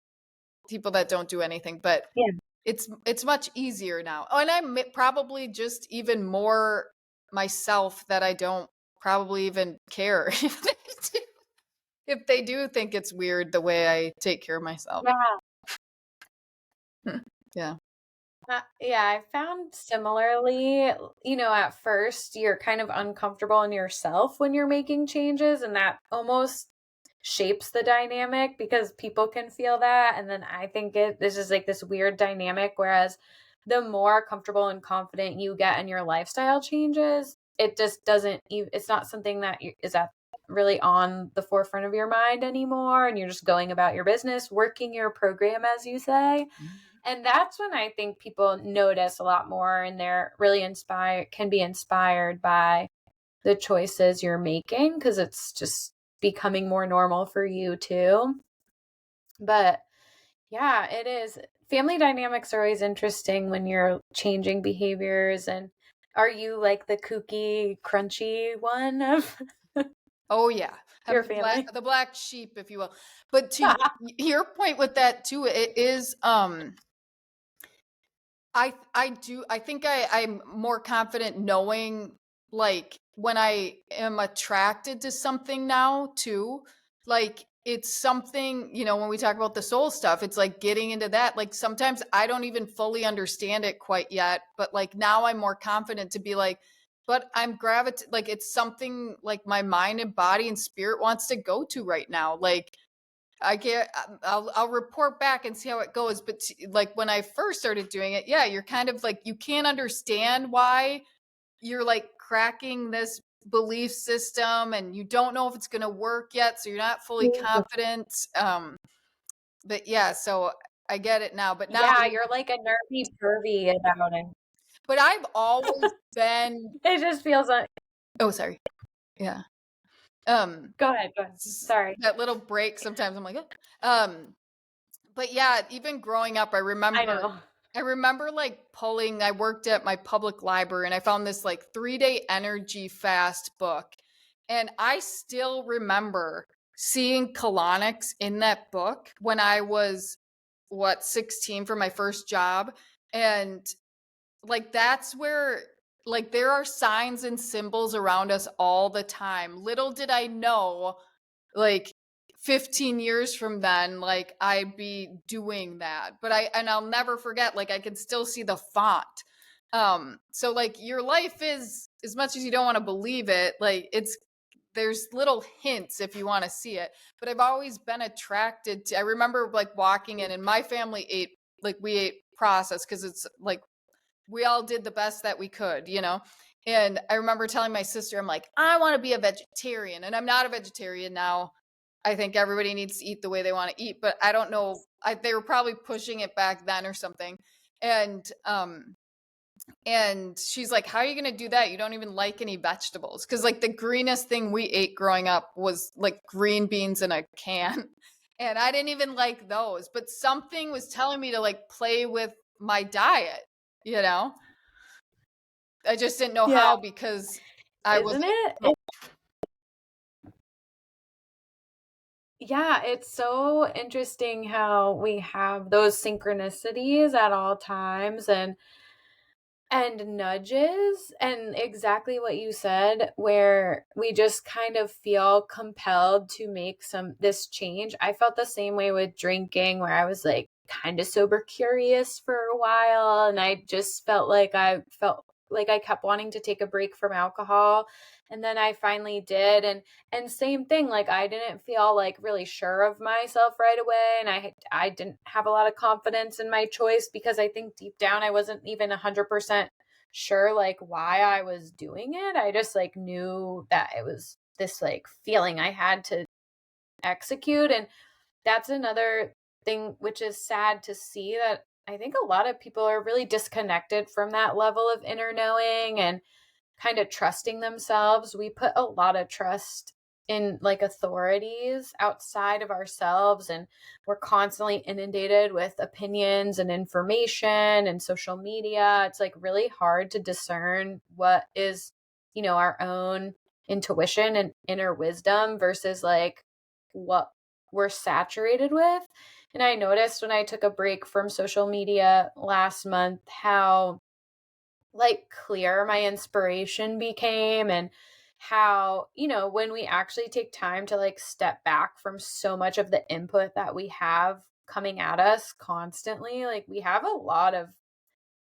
people that don't do anything, but Yeah. it's much easier now. Oh, and I'm probably just even more myself, that I don't probably even care if they do think it's weird the way I take care of myself. Yeah. Yeah. Yeah, I found similarly, at first you're kind of uncomfortable in yourself when you're making changes, and that almost shapes the dynamic because people can feel that. And then I think this is like this weird dynamic, whereas the more comfortable and confident you get in your lifestyle changes, it just doesn't, it's not something that is at really on the forefront of your mind anymore. And you're just going about your business, working your program, as you say. And that's when I think people notice a lot more and they're really can be inspired by the choices you're making because it's just becoming more normal for you too. But yeah, it is. Family dynamics are always interesting when you're changing behaviors. And are you like the kooky, crunchy one of? Oh yeah. Your I'm family? the black sheep, if you will. But to your point with that too, it is I think I'm more confident knowing, like, when I am attracted to something now too, like it's something, when we talk about the soul stuff, it's like getting into that. Like sometimes I don't even fully understand it quite yet, but like now I'm more confident to be like, but I'm like it's something like my mind and body and spirit wants to go to right now. Like I get, I'll report back and see how it goes. But like when I first started doing it, yeah, you're kind of like, you can't understand why you're like cracking this belief system and you don't know if it's going to work yet. So you're not fully confident. But yeah, so I get it now. But now, Yeah, you're like a nerdy pervy about it. but I've always been, It just feels like. oh, sorry. Yeah. Um, Go ahead. Go ahead. Sorry. that little break sometimes I'm like, but yeah, even growing up, I know. I remember like I worked at my public library and I found this like 3-day energy fast book. And I still remember seeing colonics in that book when I was, 16 for my first job. And like that's where, like, there are signs and symbols around us all the time. Little did I know, like 15 years from then, like I'd be doing that. But I'll never forget, like I can still see the font. So like your life is, as much as you don't want to believe it, like there's little hints if you want to see it. But I've always been attracted to, I remember like walking in and my family we ate processed because it's like we all did the best that we could. And I remember telling my sister, I'm like, I want to be a vegetarian. And I'm not a vegetarian now. I think everybody needs to eat the way they want to eat, but I don't know. They were probably pushing it back then or something. And she's like, how are you going to do that? You don't even like any vegetables. Cause like the greenest thing we ate growing up was like green beans in a can. And I didn't even like those, but something was telling me to like play with my diet, you know? I just didn't know Yeah. how because I Isn't wasn't. it? Yeah, it's so interesting how we have those synchronicities at all times and nudges and exactly what you said where we just kind of feel compelled to make this change. I felt the same way with drinking where I was like kind of sober curious for a while and I just felt like I kept wanting to take a break from alcohol and then I finally did and same thing, like I didn't feel like really sure of myself right away and I didn't have a lot of confidence in my choice because I think deep down I wasn't even 100% sure like why I was doing it. I just like knew that it was this like feeling I had to execute and that's another thing which is sad to see that I think a lot of people are really disconnected from that level of inner knowing and kind of trusting themselves. We put a lot of trust in like authorities outside of ourselves, and we're constantly inundated with opinions and information and social media. It's like really hard to discern what is, our own intuition and inner wisdom versus like what we're saturated with. And I noticed when I took a break from social media last month how like clear my inspiration became and how when we actually take time to like step back from so much of the input that we have coming at us constantly, like we have a lot of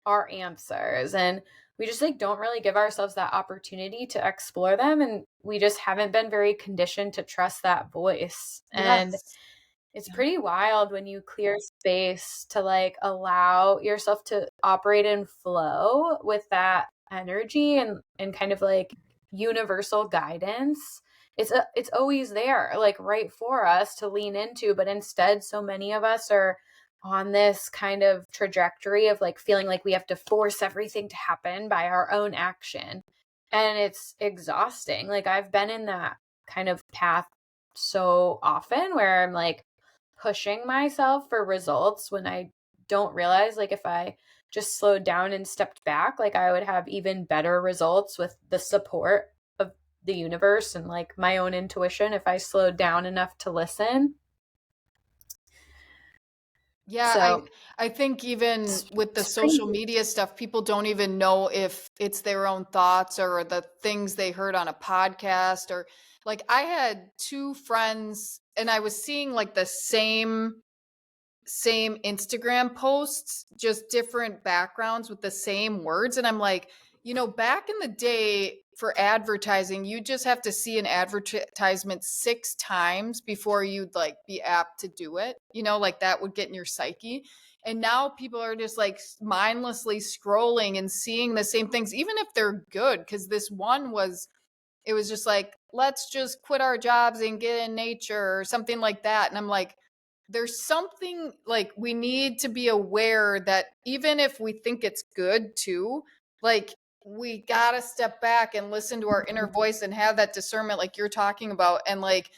our answers and we just like don't really give ourselves that opportunity to explore them and we just haven't been very conditioned to trust that voice. And Yes. it's Yeah. pretty wild when you clear space to like allow yourself to operate in flow with that energy and kind of like universal guidance. It's always there, like right for us to lean into, but instead so many of us are on this kind of trajectory of like feeling like we have to force everything to happen by our own action. And it's exhausting. Like I've been in that kind of path so often where I'm like pushing myself for results when I don't realize like if I just slowed down and stepped back, like I would have even better results with the support of the universe and like my own intuition if I slowed down enough to listen. Yeah, So I think even with the it's pretty social neat. media stuff, people don't even know if it's their own thoughts or the things they heard on a podcast. Or like I had two friends and I was seeing like the same Instagram posts, just different backgrounds with the same words. And I'm like, back in the day for advertising, you just have to see an advertisement 6 times before you'd like be apt to do it. Like that would get in your psyche. And now people are just like mindlessly scrolling and seeing the same things, even if they're good. Because this one it was just like, let's just quit our jobs and get in nature or something like that. And I'm like, there's something like we need to be aware that even if we think it's good too, like we got to step back and listen to our inner voice and have that discernment like you're talking about, and like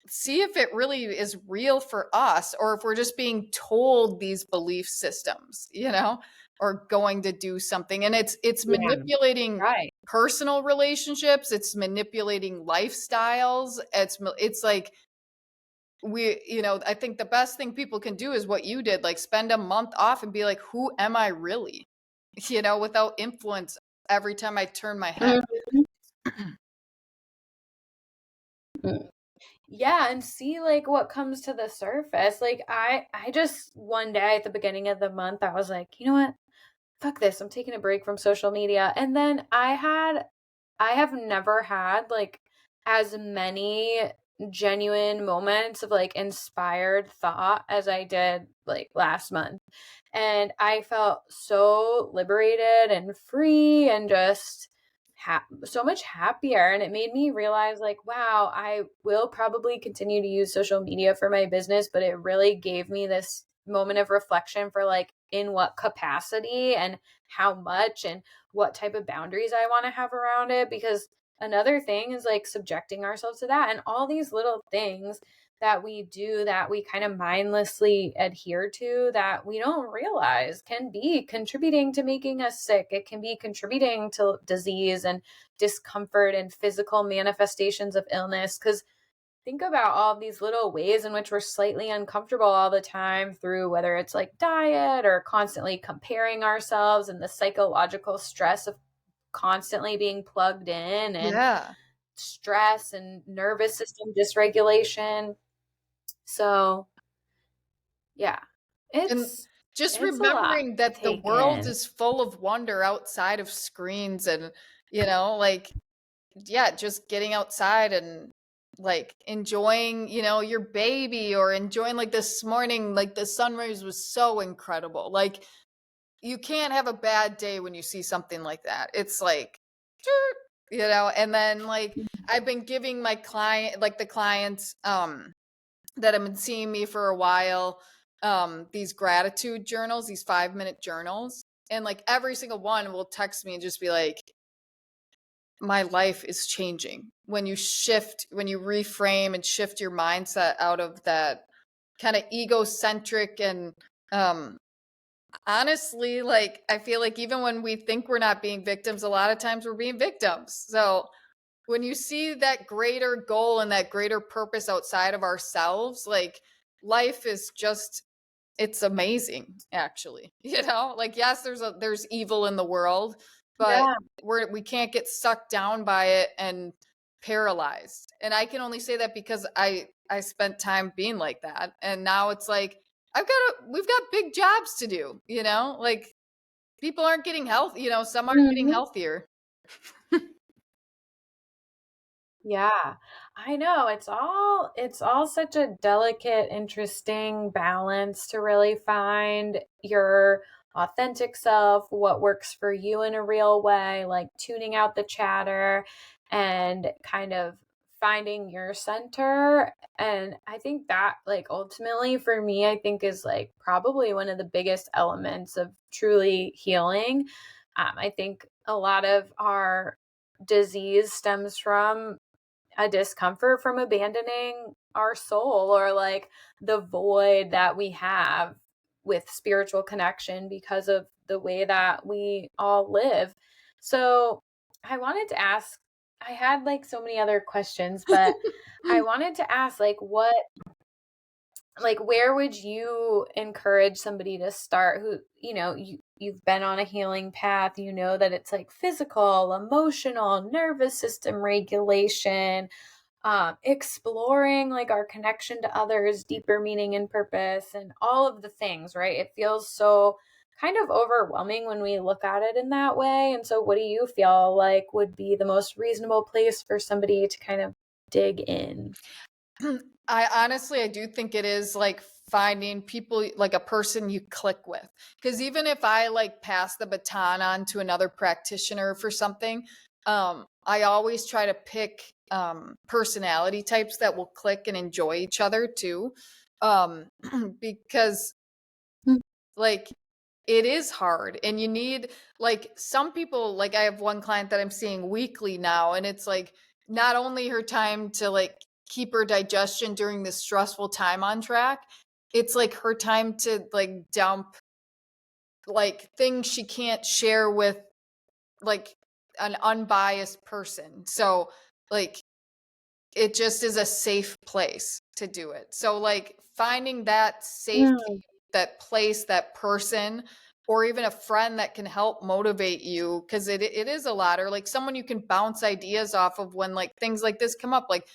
see if it really is real for us or if we're just being told these belief systems, or going to do something. And it's Yeah, manipulating right. personal relationships, it's manipulating lifestyles. It's like I think the best thing people can do is what you did, like spend a month off and be like, who am I really? Without influence every time I turn my head. Mhm. Yeah, and see like what comes to the surface. Like I just one day at the beginning of the month I was like, you know what? Fuck this. I'm taking a break from social media. And then I have never had like as many genuine moments of like inspired thought as I did like last month. And I felt so liberated and free and just so much happier. And it made me realize like, wow, I will probably continue to use social media for my business, but it really gave me this moment of reflection for like in what capacity and how much and what type of boundaries I want to have around it. Because another thing is like subjecting ourselves to that and all these little things that we do that we kind of mindlessly adhere to that we don't realize can be contributing to making us sick. It can be contributing to disease and discomfort and physical manifestations of illness. Because think about all these little ways in which we're slightly uncomfortable all the time through whether it's like diet or constantly comparing ourselves and the psychological stress of constantly being plugged in and Yeah. stress and nervous system dysregulation. So, yeah, And it's just it's a lot remembering to that the take world in. is full of wonder outside of screens, and like, yeah, just getting outside and like enjoying, your baby, or enjoying like this morning, like the sunrise was so incredible. Like you can't have a bad day when you see something like that. It's like, and then like I've been giving my client, like the clients that have been seeing me for a while, these gratitude journals, these 5-minute journals. And like every single one will text me and just be like, my life is changing when you reframe and shift your mindset out of that kind of egocentric and honestly, like I feel like even when we think we're not being victims, a lot of times we're being victims. So when you see that greater goal and that greater purpose outside of ourselves, like life is just, it's amazing actually. Like yes, there's evil in the world, but Yeah. we can't get sucked down by it and paralyzed. And I can only say that because I spent time being like that, and now it's like we've got big jobs to do, like people aren't getting healthy, some aren't getting Mhm. healthier. Yeah. I know. It's all such a delicate, interesting balance to really find your authentic self, what works for you in a real way, like tuning out the chatter and kind of finding your center. And I think that like ultimately for me, I think is like probably one of the biggest elements of truly healing. I think a lot of our disease stems from a discomfort from abandoning our soul or like the void that we have with spiritual connection because of the way that we all live. So, I wanted to ask I had like so many other questions, but I wanted to ask where would you encourage somebody to start who, you've been on a healing path, that it's like physical, emotional, nervous system regulation, exploring like our connection to others, deeper meaning and purpose, and all of the things, right? It feels so kind of overwhelming when we look at it in that way. And so, what do you feel like would be the most reasonable place for somebody to kind of dig in? I do think it is like finding people, like a person you click with. Because even if I like pass the baton on to another practitioner for something, I always try to pick personality types that will click and enjoy each other too. Um, because Mm. like it is hard, and you need, like, some people, like I have one client that I'm seeing weekly now, and it's like not only her time to like keep her digestion during this stressful time on track, it's like her time to like dump like things she can't share with like an unbiased person. So like it just is a safe place to do it. So like finding that safety, Mm. that place, that person, or even a friend that can help motivate you, because it is a lot, or like someone you can bounce ideas off of when like things like this come up. Like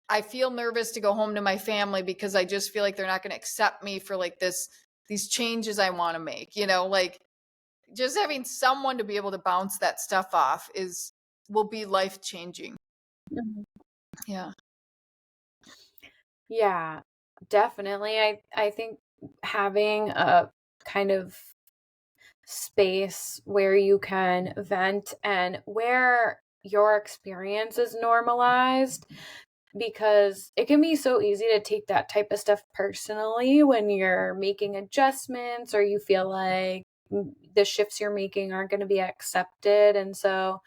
I feel nervous to go home to my family because I just feel like they're not going to accept me for like these changes I want to make, like just having someone to be able to bounce that stuff off is will be life changing. Mhm. Yeah. Yeah, definitely. I think having a kind of space where you can vent and where your experience is normalized, because it can be so easy to take that type of stuff personally when you're making adjustments or you feel like the shifts you're making aren't going to be accepted. And so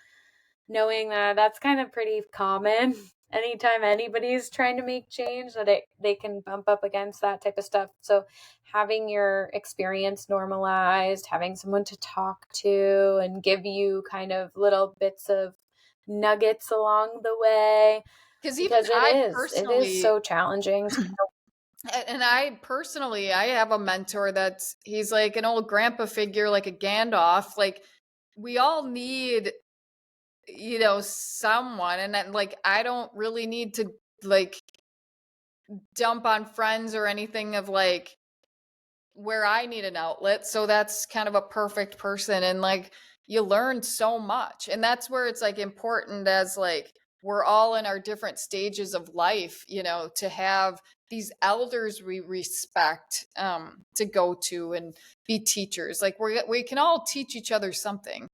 knowing that that's kind of pretty common anytime anybody's trying to make change, that they can bump up against that type of stuff. So having your experience normalized, having someone to talk to and give you kind of little bits of nuggets along the way, Because even because it is so challenging to. I have a mentor he's like an old grandpa figure, like a Gandalf. Like we all need, someone. And then like, I don't really need to like dump on friends or anything of like where I need an outlet. So that's kind of a perfect person. And like you learn so much. And that's where it's like important, as like we're all in our different stages of life, to have these elders we respect, to go to and be teachers. Like we can all teach each other something.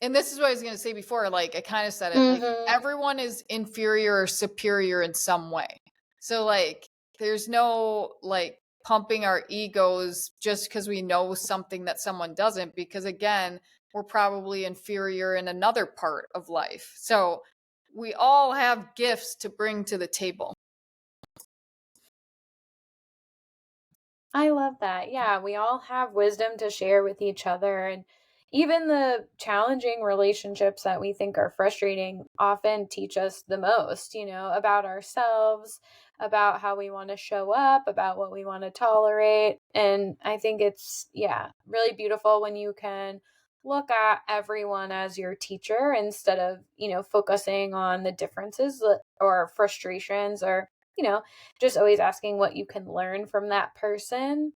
And this is what I was going to say before. Like I kind of said it, like Mhm. everyone is inferior or superior in some way. So like there's no like pumping our egos just because we know something that someone doesn't, because again, we're probably inferior in another part of life. So we all have gifts to bring to the table. I love that. Yeah, we all have wisdom to share with each other. And even the challenging relationships that we think are frustrating often teach us the most, about ourselves, about how we want to show up, about what we want to tolerate. And I think it's, yeah, really beautiful when you can look at everyone as your teacher instead of, focusing on the differences or frustrations, or, you know, just always asking what you can learn from that person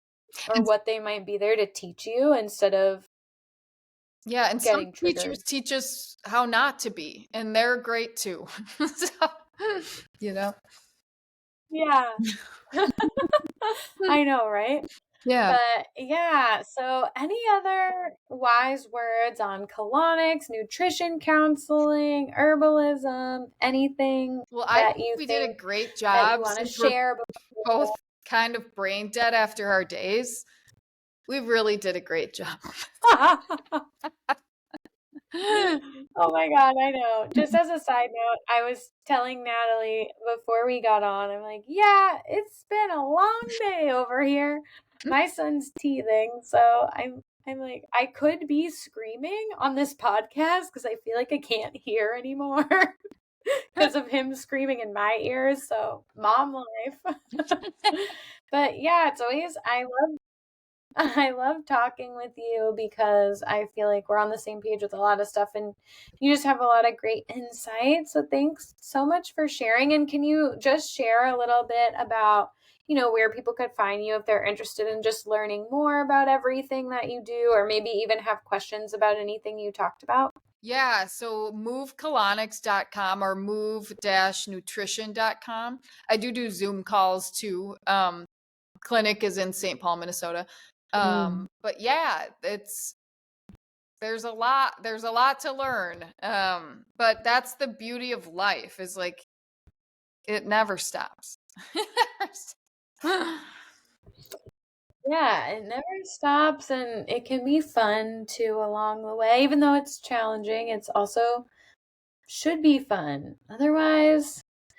or And what they might be there to teach you instead of yeah, and some getting teachers triggered. teach us how not to be, and they're great too. So, you know. Yeah. I know, right? Yeah. But yeah, so any other wise words on colonics, nutrition counseling, herbalism, anything Well, I that think you we did a think great that you job want to since we're share both before? kind of brain dead after our days. We really did a great job. Oh my God, I know. Just as a side note, I was telling Natalie before we got on, I'm like, yeah, it's been a long day over here. My son's teething, so I'm like, I could be screaming on this podcast because I feel like I can't hear anymore because of him screaming in my ears. So, mom life. But yeah, it's always, I love talking with you because I feel like we're on the same page with a lot of stuff and you just have a lot of great insights. So thanks so much for sharing. And can you just share a little bit about, where people could find you if they're interested in just learning more about everything that you do, or maybe even have questions about anything you talked about? Yeah, so movecolonics.com or move-nutrition.com. I do Zoom calls too. Clinic is in St. Paul, Minnesota. But yeah, there's a lot to learn. But that's the beauty of life, is like it never stops. Yeah, it never stops and it can be fun too along the way. Even though it's challenging, it's also should be fun. Otherwise, I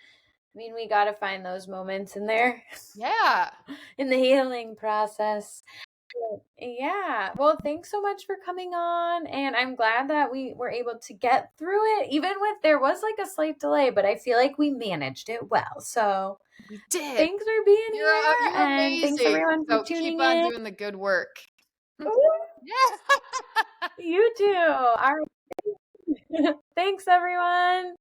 mean, we got to find those moments in there Yeah. in the healing process. Yeah. Well, thanks so much for coming on. And I'm glad that we were able to get through it, even with there was like a slight delay, but I feel like we managed it well. So We did. thanks for being here. You're And thanks amazing. everyone for So keep tuning on in. doing the good work. Yeah. Yeah. You too. All right. Thanks, everyone.